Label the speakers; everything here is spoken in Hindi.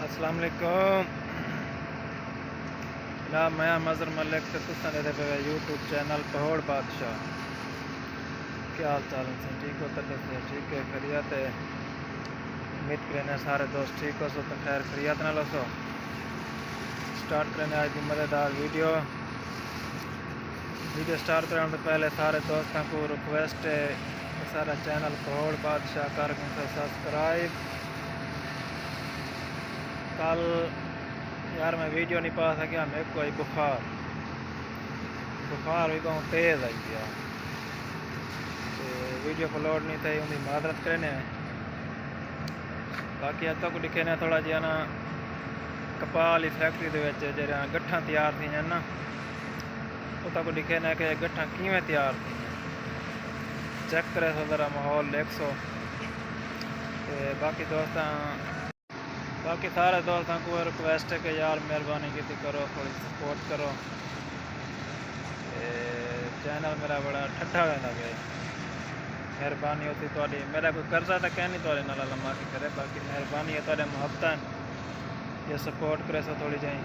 Speaker 1: अस्सलाम वालेकुम। जनाब मैं मज़हर मलिक ते तुसां दे पे यूट्यूब चैनल पहोड़ बादशाह। क्या हाल चाल है? ठीक हो? तो ठीक है, खैरियत है। उम्मीद करें सारे दोस्त ठीक हो सो तो खैर खैरियत ना लो सो। स्टार्ट करें आज की मज़ेदार वीडियो स्टार्ट करने से पहले सारे दोस्तों को रिक्वेस्ट है कि सारा चैनल पहोड़ बादशाह कर सब्सक्राइब। कल यार मैं वीडियो नहीं पा सकिया, मेरे को बुखार भी बहुत तेज़ आई गया, वीडियो अपलोड नहीं थी, उनकी माजरत करने। बाकी अब तक दिखे ने थोड़ा जिहा ना कपाह वाली फैक्ट्री के जो गट्ठा तैयार थी ना, वो तक दिखे ने कि गट्ठा किवें तैयार थी। चेक करे सो ज़रा माहौल देख सो। बाकी सारे दोस्तों को रिक्वेस्ट है कि यार मेहरबानी की करो, थोड़ी सपोर्ट करो। चैनल मेरा बड़ा ठट्ठा रहना गया, मेहरबानी होती थोड़ी। मेरा कोई कर्जा तो कह नहीं थोड़े नाल लम्मा की करे, बाकी मेहरबानी है थोड़े मोहब्बत ये सपोर्ट करे सो थोड़ी जाए।